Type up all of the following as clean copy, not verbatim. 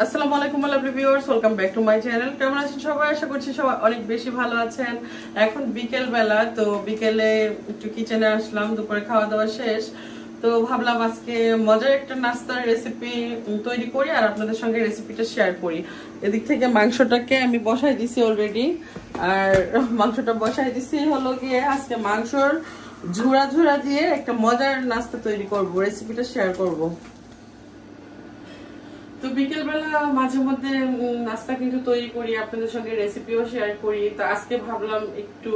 আসসালামু আলাইকুম lovely viewers, welcome back to my channel. কেমন আছেন সবাই? আশা করছি সবাই অনেক বেশি ভালো আছেন। এখন বিকেল বেলা, তো বিকেলে একটু কিচেনে আসলাম, দুপুরে খাওয়া দাওয়া শেষ। তো ভাবলাম আজকে মজার একটা নাস্তার রেসিপি তৈরি করি আর আপনাদের সঙ্গে রেসিপিটা শেয়ার করি। এদিক থেকে মাংসটাকে আমি বসাই দিছি অলরেডি, আর মাংসটা বসাই দিছি হলো গিয়ে আজকে মাংসর ঝুরা ঝুরা দিয়ে একটা মজার নাস্তা তৈরি করব, রেসিপিটা শেয়ার করব। তো বিকেল বেলা মাঝে মধ্যে নাস্তা কিন্তু তৈরি করি, আপনাদের সঙ্গে রেসিপিও শেয়ার করি। তো আজকে ভাবলাম একটু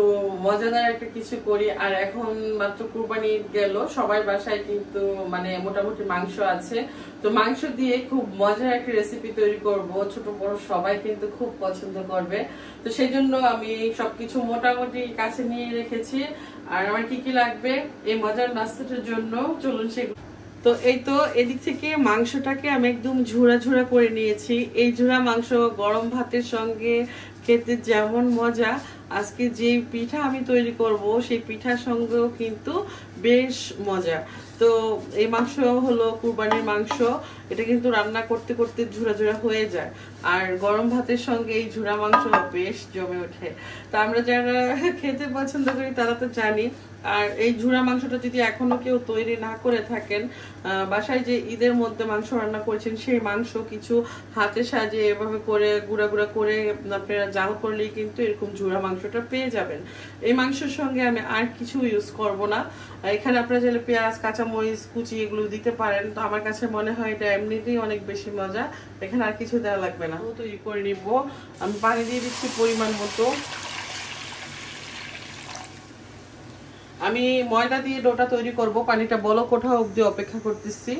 মজাদার একটা কিছু করি। আর এখন মাত্র কুরবানি গেল, সবাই বাসায় কিন্তু মানে মোটামুটি মাংস আছে। তো মাংস দিয়ে খুব মজার একটা রেসিপি তৈরি করব, ছোট বড় সবাই কিন্তু খুব পছন্দ করবে। তো সেই জন্য আমি সবকিছু মোটামুটি কাছে নিয়ে রেখেছি। আর আমার কি কি লাগবে এই মজার নাস্তাটার জন্য, চলুন সেগুলো। তো এই তো এদিক থেকে মাংসটাকে আমি একদম ঝুরা ঝুরা করে নিয়েছি। এই ঝুরা মাংস গরম ভাতের সঙ্গে খেতে যেমন মজা, আজকে যে পিঠা আমি তৈরি করব সেই পিঠার সঙ্গেও কিন্তু বেশ মজা। তো এই মাংস হলো কুরবানির মাংস, এটা কিন্তু রান্না করতে করতে ঝুরা ঝুরা হয়ে যায়। আর গরম ভাতের সঙ্গে এই ঝুরা মাংস বেশ জমে ওঠে। তো আমরা যারা খেতে পছন্দ করি তারা তো জানি। আর এই ঝুরা মাংসটা যদি এখনো কেউ তৈরি না করে থাকেন, বাসায় যে ঈদের মধ্যে মাংস রান্না করেছেন সেই মাংস কিছু হাতে সাজে এভাবে করে গুঁড়া গুঁড়া করে আপনারা জাল করলেই কিন্তু এরকম ঝুরা মাংসটা পেয়ে যাবেন। এই মাংসের সঙ্গে আমি আর কিছু ইউজ করব না। এখানে আপনারা চাইলে পেঁয়াজ, কাঁচামরিচ কুচি এগুলো দিতে পারেন। তো আমার কাছে মনে হয় এটা এমনিতেই অনেক বেশি মজা, এখানে আর কিছু দেওয়া লাগবে না। তৈরি করে নিব। আমি পানি দিয়ে দিচ্ছি পরিমাণ মতো। আমি ময়দা দিয়ে ডোটা তৈরি করব, পানিটা বলক ওঠা অবধি অপেক্ষা করতেছি।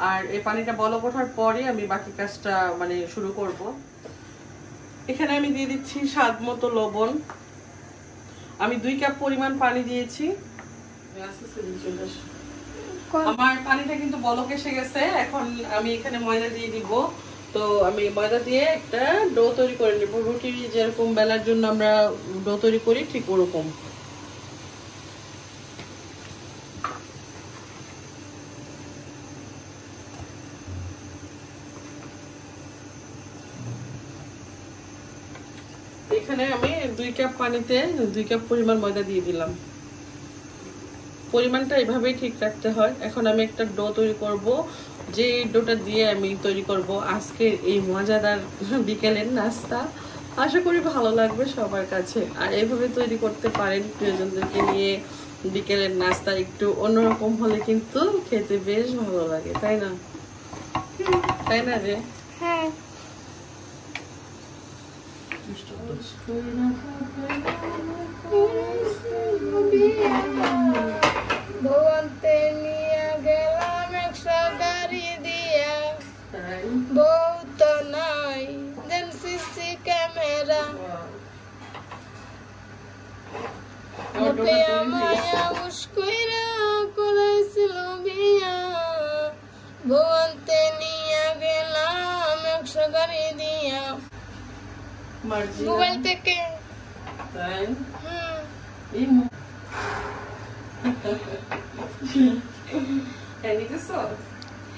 আর এই পানিটা বলক ওঠার পরে আমি বাকি কাজটা মানে শুরু করব। এখানে আমি দিয়ে দিচ্ছি স্বাদ মতো লবণ। আমি 2 কাপ পরিমাণ পানি দিয়েছি। আমার পানিটা কিন্তু বলক এসে গেছে। এখন আমি এখানে ময়দা দিয়ে দিব। তো আমি ময়দা দিয়ে একটা ডো তৈরি করে নেব, রুটি যেরকম বেলার জন্য আমরা ডো তৈরি করি ঠিক ওরকম। এখানে আমি 2 কাপ পানিতে 2 কাপ পরিমাণ ময়দা দিয়ে দিলাম। পরিমাণটা এভাবেই ঠিক রাখতে হয়। এখন আমি একটা ডো তৈরি করব, যে ডোটা দিয়ে আমি তৈরি করব আজকের এই মজাদার বিকেলের নাস্তা। আশা করি ভালো লাগবে সবার কাছে। আর এইভাবে তৈরি করতে পারেন প্রিয়জনদেরকে নিয়ে। বিকেলের নাস্তা একটু অন্যরকম হলে কিন্তু খেতে বেশ ভালো লাগে, তাই না? তাই না রে? হ্যাঁ। ভগবন্তে নিয়ে গেলাম 100 গাড়ি দিয়া, বউ তো নাই দেন সিসি ক্যামেরা, মোটে মায়া মুস্কুইরা করেছিল বিয়া, ভগবন্তে নিয়ে গেলাম 100 গাড়ি দিয়া। মোবাইল থেকে তাই নিতেছ?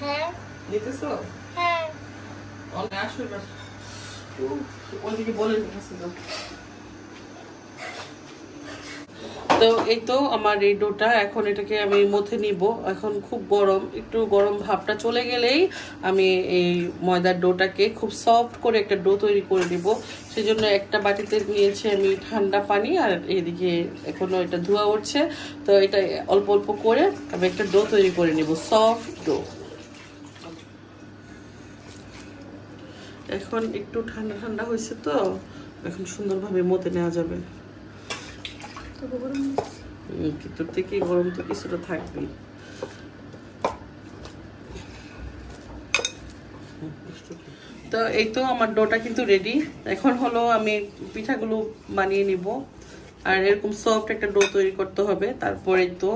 হ্যাঁ নিতেছ? হ্যাঁ। আসলে ওইদিকে বলে তো এই তো আমার এই ডোটা, এখন এটাকে আমি মথে নিব। এখন খুব গরম, একটু গরম ভাবটা চলে গেলেই আমি এই ময়দার ডোটাকে খুব সফট করে একটা ডো তৈরি করে নিব। সেজন্য একটা বাটিতে নিয়েছি আমি ঠান্ডা পানি, আর এইদিকে এখনো এটা ধোয়া উঠছে। তো এটা অল্প অল্প করে আমি একটা ডো তৈরি করে নিব, সফট ডো। এখন একটু ঠান্ডা ঠান্ডা হয়েছে, তো এখন সুন্দরভাবে মতে নেওয়া যাবে। ভিতর থেকে গরম তো কিছুটা থাকবেই। তো এই তো আমার ডোটা কিন্তু রেডি। এখন হলো আমি পিঠাগুলো বানিয়ে নিব। আর এরকম সফট একটা ডো তৈরি করতে হবে। তারপরে তো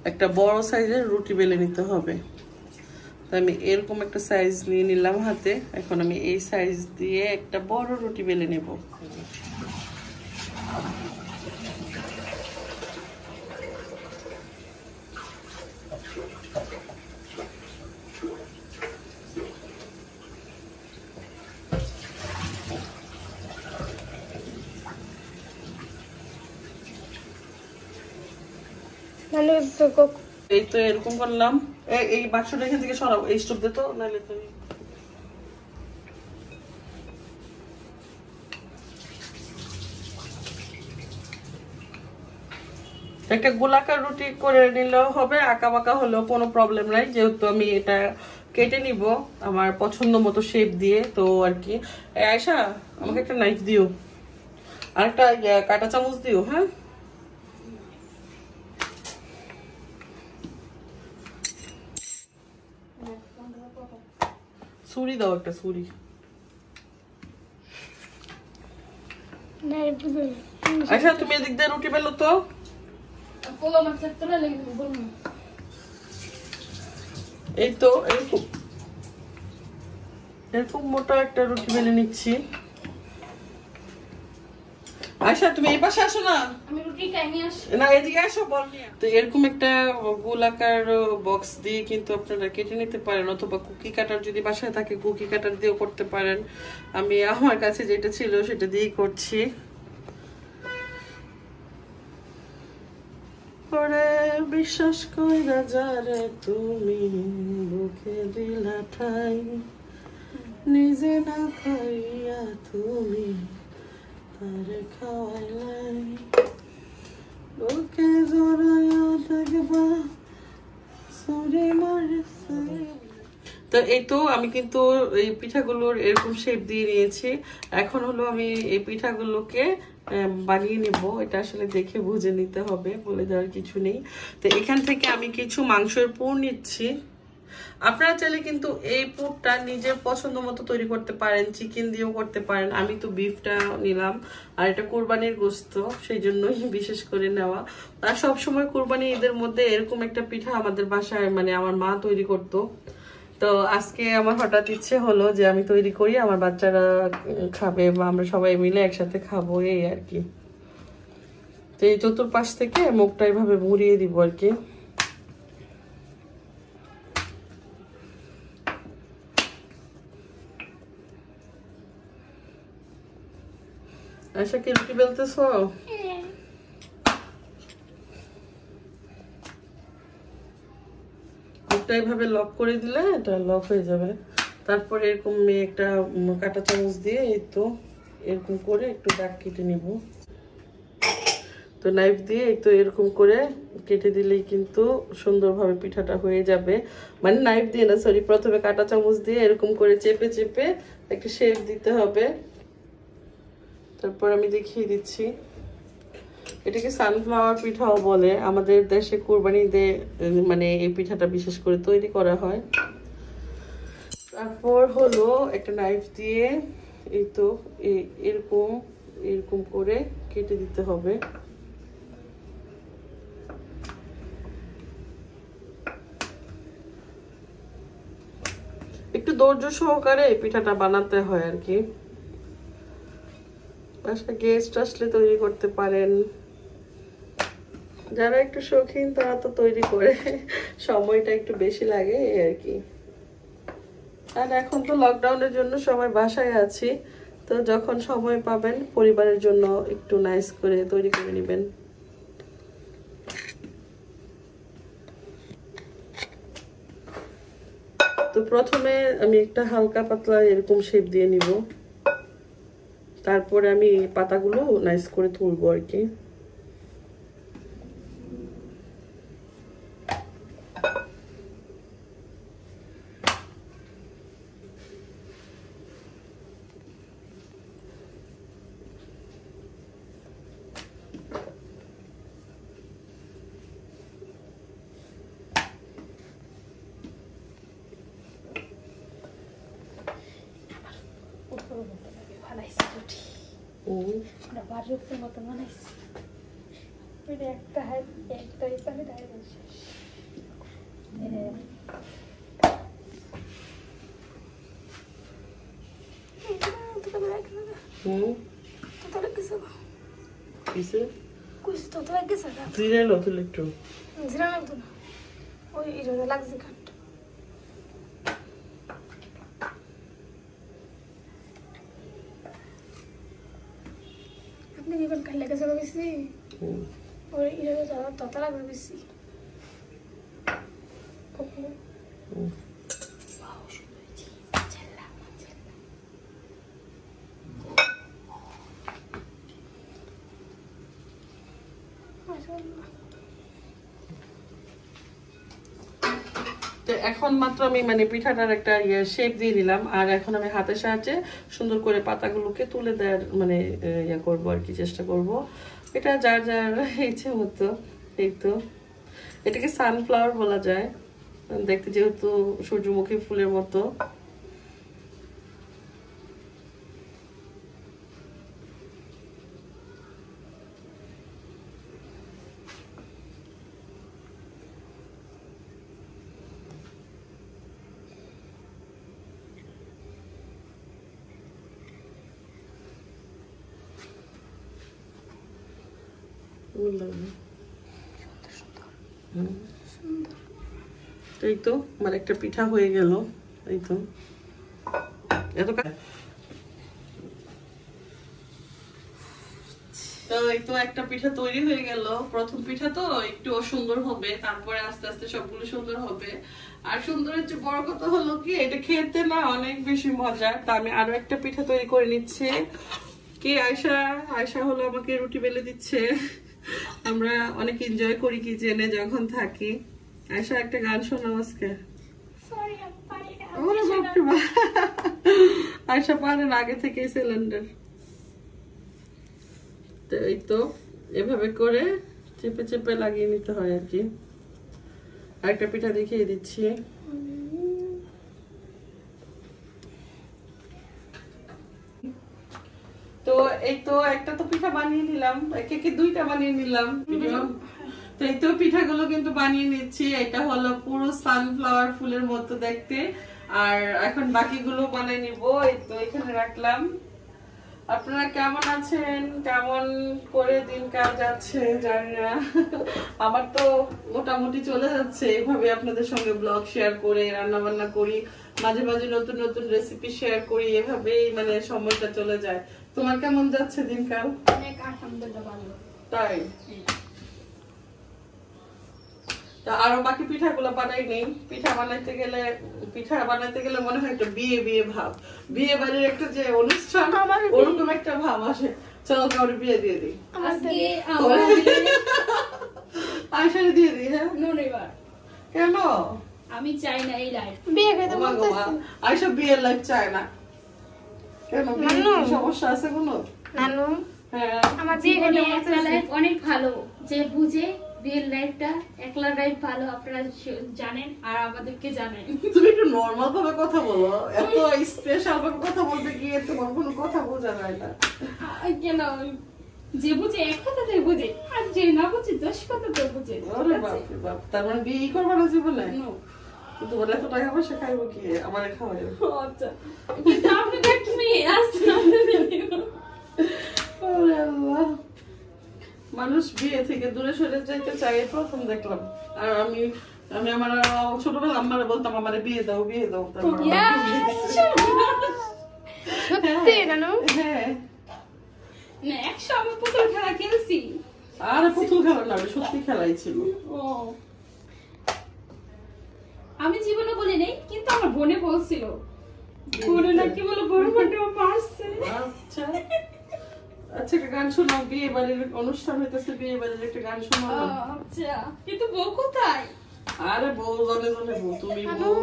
একটা বড় সাইজের রুটি বেলে নিতে হবে। তো আমি এরকম একটা সাইজ নিয়ে নিলাম হাতে। এখন আমি এই সাইজ দিয়ে একটা বড় রুটি বেলে নেব। মানে তো এই তো এরকম করলাম। এই বাক্সটা এখান থেকে সরাবো, এই স্টোভ দে তো, নাহলে তো একটা গোলাকার রুটি করে নিলেও হবে, আঁকা বাঁকা হলেও কোনো প্রবলেম নাই, যেহেতু আমি এটা কেটে নিব আমার পছন্দ মতো শেপ দিয়ে। তো আর কি আয়শা আমাকে একটা নাইফ দিও আর একটা কাঁটা চামচ দিও। হ্যাঁ, ছুরি দাও, একটা ছুরি। আচ্ছা তুমি এদিক দিয়ে রুটি বেলো তো। এই তো এরকম এরকম মোটা একটা রুটি বেলে নিচ্ছি। আচ্ছা তুমি এই পাশে আসো না, আমি রুটি খাইনি আসি না এদিকে আসো বল। তো এরকম একটা গোলাকার বক্স দিয়ে কিন্তু আপনারা কেটে নিতে পারেন, অথবা কুকি কাটার যদি বাসায় থাকে কুকি কাটার দিয়েও করতে পারেন। আমি আমার কাছে যেটা ছিল সেটা দিয়েই করছি। পরে বিশ্বাস কইরা যারে তুমি বুকে দিলা ঠাই, নিজে না খাইয়া তুমি তারে খাওয়াইলাই, বুকে জড়াইয়া থাকবা সরে মারে। তো এই তো আমি কিন্তু এই পিঠাগুলোর এরকম শেপ দিয়ে নিয়েছি। এখন হলো আমি এই পিঠাগুলোকে বানিয়ে নিব। এটা আসলে দেখে বুঝে নিতে হবে, বলে দেওয়ার কিছু নেই। তো এখান থেকে আমি কিছু মাংসের পুর নিচ্ছি। আপনারা চাইলে কিন্তু এই পুরটা নিজের পছন্দ মতো তৈরি করতে পারেন, চিকেন দিয়েও করতে পারেন। আমি তো বিফটা নিলাম, আর এটা কোরবানির গোশত, সেই জন্যই বিশেষ করে নেওয়া। আর সবসময় কোরবানি ঈদের মধ্যে এরকম একটা পিঠা আমাদের বাসায় মানে আমার মা তৈরি করতো। তো আজকে আমার হঠাৎ ইচ্ছে হলো যে আমি তৈরি করি, আমার বাচ্চারা খাবে বা আমরা সবাই মিলে একসাথে খাবো, এই আর কি। তো এই চতুর্পাশ থেকে মুখটা এভাবে মুড়িয়ে দিব আর কি। আচ্ছা কি রুটি বেলতেছো? মুখটা এইভাবে লক করে দিলে এটা লক হয়ে যাবে। তারপরে এরকম একটা কাঁটা চামচ দিয়ে এই তো এরকম করে একটু দাগ কেটে নিব। তো নাইফ দিয়ে এই তো এরকম করে কেটে দিলেই কিন্তু সুন্দরভাবে পিঠাটা হয়ে যাবে। মানে নাইফ দিয়ে না, সরি, প্রথমে কাঁটা চামচ দিয়ে এরকম করে চেপে চেপে একটা শেপ দিতে হবে। তারপর আমি দেখিয়ে দিচ্ছি, এটাকে সানফ্লাওয়ার পিঠাও বলে। আমাদের দেশে কুরবানিতে মানে এই পিঠাটা বিশেষ করে তৈরি করা হয়। তারপর হলো একটা নাইফ দিয়ে এই তো এরকম এরকম করে কেটে দিতে হবে। একটু ধৈর্য সহকারে এই পিঠাটা বানাতে হয় আর কি। গেস্ট আসলে তৈরি করতে পারেন, যারা একটু শৌখিন তারা তো তৈরি করে, সময়টা একটু বেশি লাগে এই আর কি। আর এখন তো লকডাউনের জন্য সবাই বাসায় আছি, তো যখন সময় পাবেন পরিবারের জন্য একটু নাইস করে তৈরি করে নেবেন। তো প্রথমে আমি একটা হালকা পাতলা এরকম শেপ দিয়ে নিব, তারপরে আমি পাতাগুলো নাইস করে তুলবো আর কি। আপনি কি খাইলে গেছে বেশি ওই ইরে তত লাগবে বেশি এখন মাত্র আমি মানে পিঠাটার একটা শেপ দিয়ে নিলাম, আর এখন আমি হাতের সাহায্যে সুন্দর করে পাতাগুলোকে তুলে দেওয়ার মানে ইয়ে করবো আর কি, চেষ্টা করব। এটা যার যার ইচ্ছে মতো। এই তো এটাকে সানফ্লাওয়ার বলা যায়, দেখতে যেহেতু সূর্যমুখী ফুলের মতো। এই তো আমার একটা পিঠা হয়ে গেল। এই তো এত এই তো একটা পিঠা তৈরি হয়ে গেল। প্রথম পিঠা তো একটু অসুন্দর হবে, তারপরে আস্তে আস্তে সবগুলো সুন্দর হবে। আর সুন্দরের যে বড় কথা হলো কি, এটা খেতে না অনেক বেশি মজা। তা আমি আরো একটা পিঠা তৈরি করে নিচ্ছি। কি আয়শা হলো আমাকে রুটি বেলে দিচ্ছে। আমরা অনেক এনজয় করি কি জেনে যখন থাকি। আয়শা একটা গান শোনাও আজকে। আয়শা পারেন আগে থেকে সিলিন্ডার। এই তো এভাবে করে চেপে চেপে লাগিয়ে নিতে হয় আর কি। আরেকটা পিঠা দেখিয়ে দিচ্ছি। তো এই তো একটা তো পিঠা বানিয়ে নিলাম, একে দুইটা বানিয়ে নিলাম। তো এই তো পিঠাগুলো কিন্তু বানিয়ে নিচ্ছি। এটা হলো পুরো সানফ্লাওয়ার ফুলের মতো দেখতে। আর এখন বাকিগুলো বানিয়ে নিব। এই তো এখানে রাখলাম। আপনারা কেমন আছেন, কেমন করে দিনকাল যাচ্ছে জানি না। আমার তো মোটামুটি চলে যাচ্ছে এইভাবে, আপনাদের সঙ্গে ব্লগ শেয়ার করে, রান্না বান্না করি, মাঝে মাঝে নতুন নতুন রেসিপি শেয়ার করি, এভাবেই মানে সময়টা চলে যায়। তোমার কেমন যাচ্ছে দিনকাল? অনেক আলহামদুলিল্লাহ ভালো। তাই? আরো বাকি পিঠাগুলো বানাই নেই। পিঠা বানাইতে গেলে মনে হয় একটা বিয়ে বিয়ে ভাব, বিয়ে বাড়ির একটা যে অনুষ্ঠান ওরকম একটা ভাব আসে। চলো কাউরে বিয়ে দিয়ে দিই, আয়শারে দিয়ে দিই। হ্যাঁ কেন? আমি চাই না এই লাইফ, বিয়ে করতে বলতেছি। আয়শা বিয়ের লাইফ চায় না কেন? বিয়ের সমস্যা আছে কোনো? নানু হ্যাঁ আমার জীবনে একটা লাইফ অনেক ভালো, যে বুঝে বিয়ের লাইফটা একলা লাইফ ভালো। আপনারা জানেন আর আমাদেরকে জানেন। তুমি একটু নরমাল ভাবে কথা বলো, এত স্পেশাল ভাবে কথা বলতে গিয়ে তোমার কোনো কথা বোঝা যায় না কেন? যে বুঝে এক কথাতেই বুঝে, আর যে না বুঝে 10 কথাতে বুঝে। ওরে বাপ রে বাপ, তার মানে বিয়ে করবে না জীবনে? তোমার এত টাকা পয়সা খাইবো কি? আমারে খাওয়াই। আচ্ছা কিন্তু আপনি তো একটু মেয়ে আসছেন। ওরে আল্লাহ, মানুষ বিয়ে থেকে দূরে সরে যাইতে চাই প্রথম দেখলাম। আর আমি আমার ছোটবেলা আম্মারে বলতাম আমারে বিয়ে দাও বিয়ে দাও। সত্যি নানু? হ্যাঁ না, 100 আমি পুতুল খেলা খেলছি। আর পুতুল খেলা না, সত্যি খেলাই ছিল। ও আমি জীবনে বলি নাই, কিন্তু আমার বোনে বলছিল। বোনে নাকি বলে বড় বোনটা পারছে। আচ্ছা আচ্ছা, একটা গান শোনাও। বিয়ে বাড়ির অনুষ্ঠান হইতেছে, বিয়ে বাড়ির একটা গান শোনাও। আচ্ছা কিন্তু বউ কোথায়? আরে বউ জনে জনে বউ, তুমি বউ।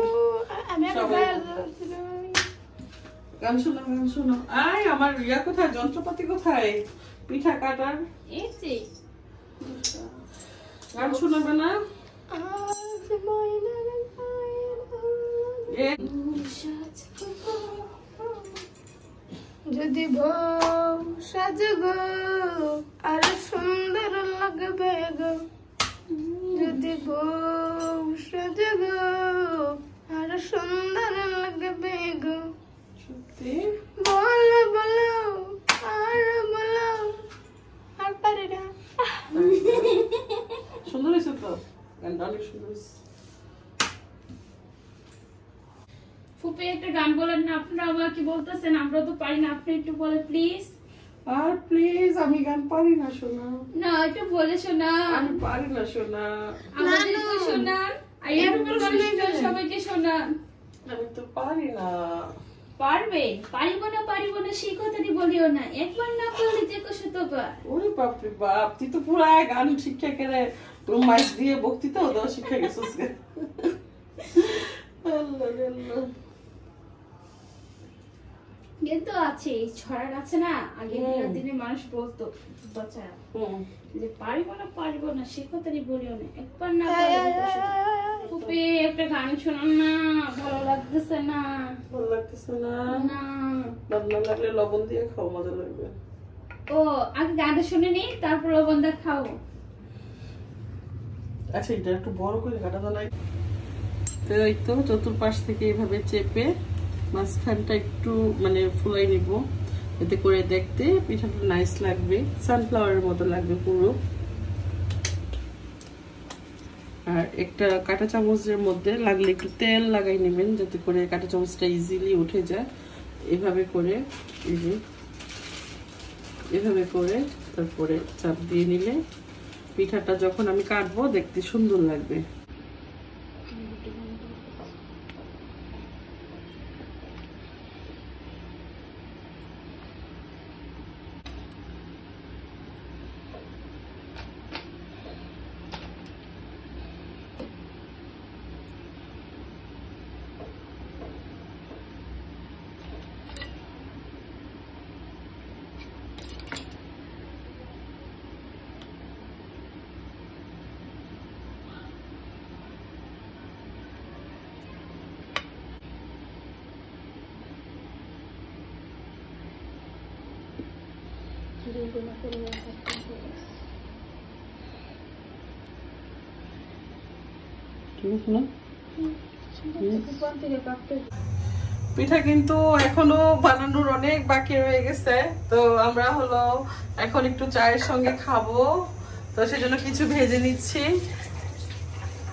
গান শোনাও গান শোনাও। আয় আমার ইয়া কোথায়, যন্ত্রপাতি কোথায় পিঠা কাটার? এই যে গান শোনাবে না? যদি বউ সাজগো আর সুন্দর লাগবে গো, যদি বউ সাজগো আর সুন্দর লাগবে গো। সত্যি বলো বলো আর বলো, আর পারে না। সুন্দর হয়েছে তো গানটা, অনেক সুন্দর হয়েছে। ফুপি একটা গান বলেন না, আপনারা আমাকে বলতেছেন আমরা তো পারি না, আপনি একটু বলে প্লিজ। আর প্লিজ, আমি গান পারি না শোনা। না একটু বলে শোনা। আমি পারি না শোনা। আমাদেরকে শোনান, আইয়ারুমের গান সবাইকে শোনান। আমি তো পারি না। পারবে, পারিব না সেই কথাটি বলিও না, একবার না পারলে দেখো শতবার। ওরে বাপ রে বাপ, তুই তো পুরো গান শিক্ষা করে মাইক দিয়ে বক্তৃতাও দেওয়া শিক্ষা গেছিস। কিন্তু আছে ছড়া আছে না, আগে দিনে মানুষ বলতো বাচ্চারা যে পারিব না সে কথাই বলিও না, একবার না খুবই একটা গান শোনান না, ভালো লাগতেছে না। ভালো লাগতেছে না? না, ভালো লাগলে লবণ দিয়ে খাও, মজা লাগবে। ও আগে গানটা শুনে নি, তারপর লবণ দিয়ে খাও। আচ্ছা, এটা একটু বড় করে কাটা নাই তো। এই তো চতুর্পাশ থেকে এইভাবে চেপে মাঝখানটা একটু মানে ফুলাই নিব, এতে করে দেখতে পিঠাটা নাইস লাগবে, সানফ্লাওয়ারের মতো লাগবে পুরো। আর একটা কাঁটা চামচের মধ্যে লাগলে একটু তেল লাগাই নেবেন, যাতে করে কাঁটা চামচটা ইজিলি উঠে যায়। এভাবে করে এই যে এভাবে করে তারপরে চাপ দিয়ে নিলে পিঠাটা যখন আমি কাটবো দেখতে সুন্দর লাগবে। পিঠা কিন্তু এখনো বানানোর অনেক বাকি রয়ে গেছে, তো আমরা হলো এখন একটু চায়ের সঙ্গে খাবো, তো সেজন্য কিছু ভেজে নিচ্ছি।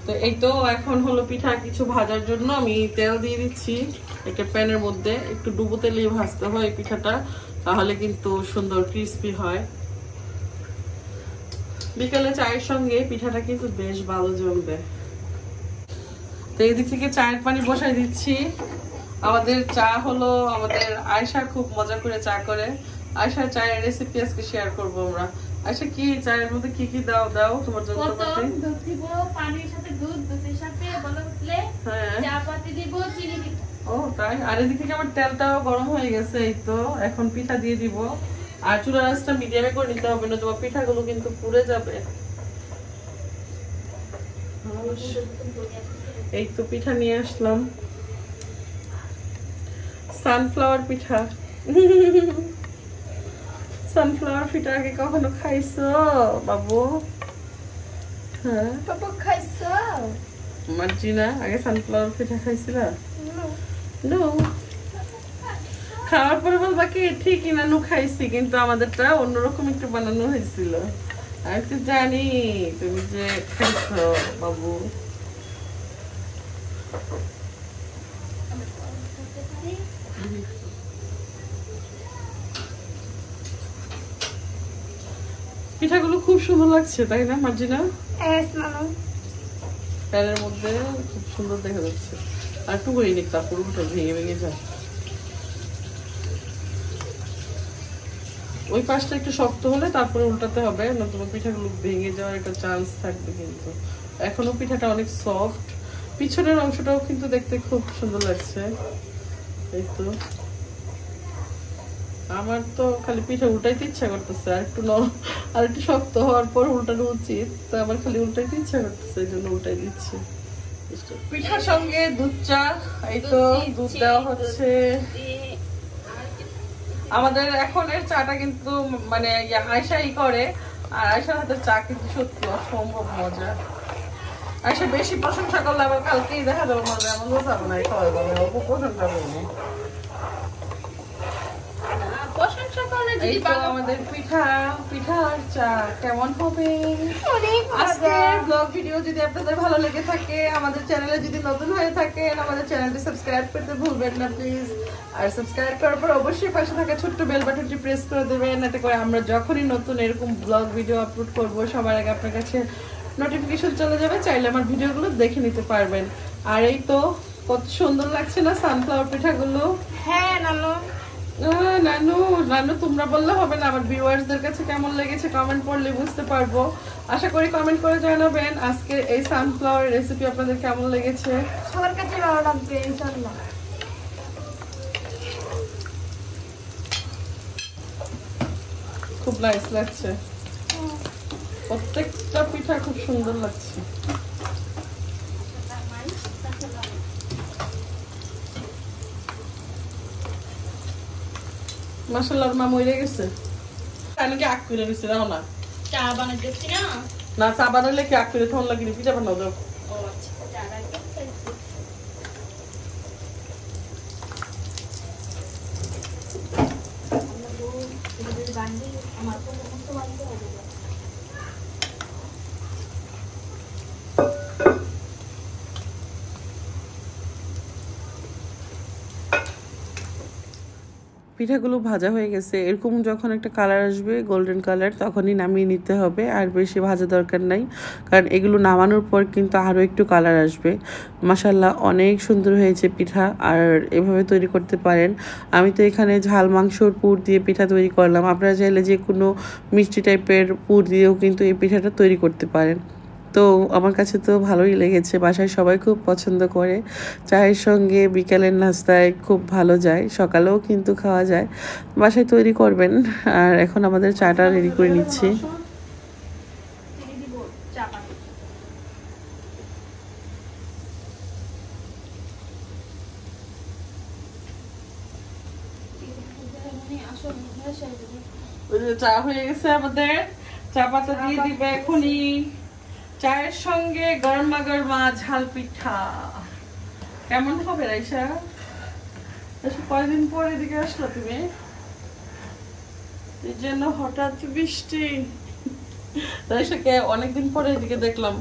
তো এই তো এখন হলো পিঠা কিছু ভাজার জন্য আমি তেল দিয়ে দিচ্ছি একটা প্যানের মধ্যে, একটু ডুবো তেলেই ভাজতে হয় এই পিঠাটা, তাহলে কিন্তু সুন্দর ক্রিস্পি হয়। বিকেলে চায়ের সঙ্গে পিঠাটা কিন্তু বেশ ভালো জমবে। তো এইদিক থেকে চায়ের পানি বসাই দিচ্ছি। আমাদের চা হলো, আমাদের আয়শা খুব মজা করে চা করে। আয়শার চায়ের রেসিপি আজকে শেয়ার করবো আমরা। আয়শা, কি চায়ের মধ্যে কি কি দাও তোমার জন্য? দুধ দিব, পানির সাথে দুধের সাথে বলক দিলে, চা পাতি দিব, চিনি দিব। ও তাই? আর এদিক থেকে আমার তেলটাও গরম হয়ে গেছে। এই তো এখন পিঠা দিয়ে দিব। আর চুলার আঁচটা মিডিয়ামে করে নিতে হবে, না তোমার পিঠাগুলো কিন্তু পুড়ে যাবে। এই তো পিঠা নিয়ে আসলাম, সানফ্লাওয়ার পিঠা। সানফ্লাওয়ার পিঠা আগে কখনো খাইছো বাবু? হ্যাঁ বাবু খাইছো? মার্জিনা আগে সানফ্লাওয়ার পিঠা খাইছিলা? নো। খাওয়ার পরে বলবা কি ঠিকই নানু খাইছি, কিন্তু আমাদেরটা অন্যরকম একটু বানানো হয়েছিল। আমি তো জানি তুমি যে খাইছো বাবু। পিঠাগুলো খুব সুন্দর লাগছে, তাই না মার্জিনা? প্যানের মধ্যে খুব সুন্দর দেখা যাচ্ছে। আর একটু করে নিক, তারপর উল্টো ভেঙে ভেঙে যায়। ওই পাশটা একটু শক্ত হলে তারপরে উল্টাতে হবে, নতুবা পিঠাগুলো ভেঙে যাওয়ার একটা চান্স থাকবে। কিন্তু এখনো পিঠাটা অনেক সফট, পিছনের অংশটাও কিন্তু দেখতে খুব সুন্দর লাগছে। এই তো আমার তো খালি পিঠা উল্টাইতে ইচ্ছা করতেছে, আর একটু শক্ত হওয়ার পর উল্টানো উচিত, তো আমার খালি উল্টাইতে ইচ্ছা করতেছে, এই জন্য উল্টাই দিচ্ছি। পিঠার সঙ্গে দুধ চা, এই তো দুধ দেওয়া হচ্ছে। আমাদের এখনের চাটা কিন্তু মানে আয়শাই করে, আর আয়শার হাতের চা কিন্তু সত্যি অসম্ভব মজা। আয়শা বেশি প্রশংসা করলে আবার কালকেই দেখা যাবে মজা, এমন বোঝাবো না, খাওয়াই পাবে অল্প প্রশংসা করবো। আমাদের পিঠা আর চা কেমন হবে? আজকের ব্লগ ভিডিও যদি আপনাদের ভালো লেগে থাকে, আমাদের চ্যানেলে যদি নতুন হয়ে থাকেন, আমাদের চ্যানেলটি সাবস্ক্রাইব করতে ভুলবেন না প্লিজ। আর সাবস্ক্রাইব করার পর অবশ্যই পাশে থাকা ছোট্ট বেল বাটনটি প্রেস করে দেবেন, এতে করে আমরা যখনই নতুন এরকম ব্লগ ভিডিও আপলোড করব সবার আগে আপনার কাছে নোটিফিকেশন চলে যাবে, চাইলে আমার ভিডিওগুলো দেখে নিতে পারবেন। আর এই তো কত সুন্দর লাগছে না সানফ্লাওয়ার পিঠাগুলো? হ্যাঁ নানু, নানু নানু তোমরা বললে হবে না, আমার ভিউয়ার্সদের কাছে কেমন লেগেছে কমেন্ট করলে বুঝতে পারবো। আশা করি কমেন্ট করে জানাবেন আজকে এই সানফ্লাওয়ার রেসিপি আপনাদের কেমন লেগেছে। সবার কাছে ভালো লাগবে ইনশাআল্লাহ। খুব নাইস লাগছে, প্রত্যেকটা পিঠা খুব সুন্দর লাগছে। মাশাআল্লাহ মা মরে গেছে, আমি কি আগ করে দিছি দাও না, চা বানাইতেছি না। না চা বানালে কি আগ করে থন লাগি পিঠা বানাও দাও। ও আচ্ছা, চা বানাইতেছি। আমরা বান্ডি আমার তো সমস্ত বানাইতে হবে। পিঠাগুলো ভাজা হয়ে গেছে, এরকম যখন একটা কালার আসবে গোল্ডেন কালার তখনই নামিয়ে নিতে হবে, আর বেশি ভাজা দরকার নাই, কারণ এগুলো নামানোর পর কিন্তু আরও একটু কালার আসবে। মাশাআল্লাহ অনেক সুন্দর হয়েছে পিঠা, আর এভাবে তৈরি করতে পারেন। আমি তো এখানে ঝাল মাংসর পুর দিয়ে পিঠা তৈরি করলাম, আপনারা চাইলে যে কোনো মিষ্টি টাইপের পুর দিয়েও কিন্তু এই পিঠাটা তৈরি করতে পারেন। তো আমার কাছে তো ভালোই লেগেছে, বাসায় সবাই খুব পছন্দ করে। চায়ের সঙ্গে বিকালের নাস্তায় খুব ভালো যায়, সকালেও কিন্তু খাওয়া যায়। বাসায় তৈরি করবেন। আর এখন আমাদের চাটা রেডি করে নিচ্ছি। চা হয়ে গেছে আমাদের, চা পাতা দিয়ে দিবে এখনই। চায়ের সঙ্গে গরমা গরমা ঝাল পিঠা কেমন হবে রাইসা? কয়দিন পর এদিকে আসলো তুমি, এই জন্য হঠাৎ বৃষ্টি। রাইসাকে অনেকদিন পরে এদিকে দেখলাম,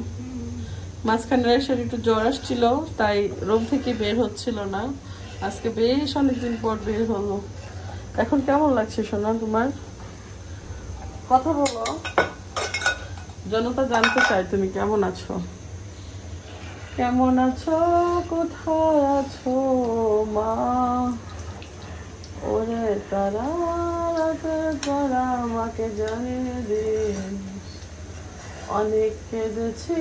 মাঝখানে রাইসার একটু জ্বর আসছিল, তাই রুম থেকে বের হচ্ছিল না, আজকে বেশ অনেকদিন পর বের হলো। এখন কেমন লাগছে সোনা তোমার? কথা বলো, জনতা জানতে চায় তুমি কেমন আছো, কেমন আছো, কোথায় আছো মা? ওরে তারা আমাকে জানিয়ে দিন, অনেক কেঁদেছি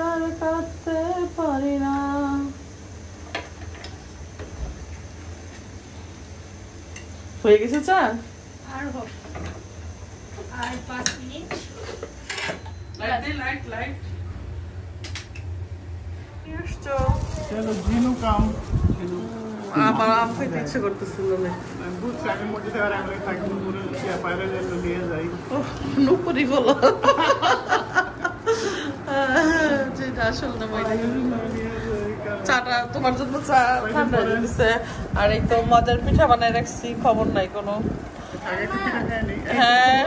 আর কাঁদতে পারি না। হয়ে গেছে চা? আর 5 মিনিট। लाइट चलो जीनू काम আমার আম খেতে ইচ্ছে করতেছিল না, বুঝ সাইডের মধ্যে আর আমরা থাকি পুরো পায়রা জন্য নিয়ে যাই নুপুরি বলো যেটা আসল না বইটা। চাটা তোমার জন্য চা ঠান্ডা হয়ে গেছে, আর এই তো মজার পিঠা বানাই রাখছি, খবর নাই কোনো। হ্যাঁ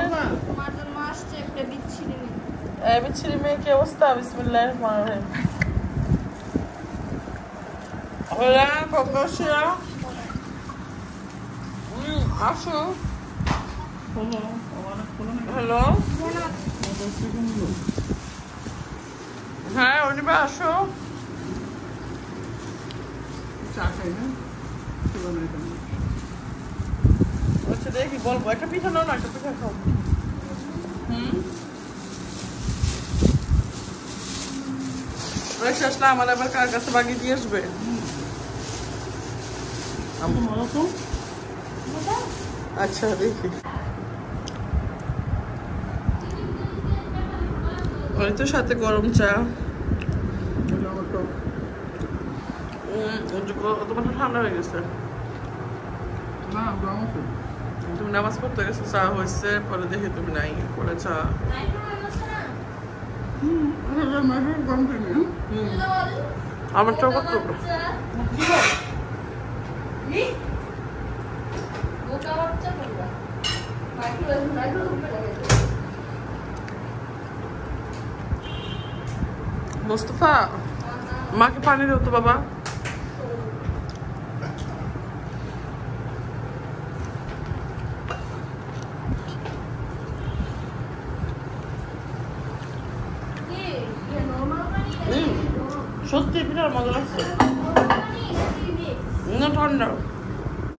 বিচ্ছিরি মেয়ে, কি অবস্থা? বিসমিল্লাহির রহমানির রহিম। Hola, Concordia. আসো। হ্যালো, হ্যাঁ অনিবা আসো। চা খাই না, আচ্ছা দেখি বলবো, একটা পিঠা নাও না, একটা পিঠা খাও। আসলে আমার আবার কার কাছে বাগিয়ে দিয়ে আসবে? আচ্ছা দেখি, ওই তো সাথে গরম চা। তোমার ঠান্ডা হয়ে গেছে, তুমি নামাজ পড়তে গেছো, চা হয়েছে, পরে দেখি তুমি নাই, পরে চা। আমার চা কত মুস্তফা, মাকে পানি দাও তো বাবা। সত্যি পিঠার মজা লাগছে না, ঠান্ডা।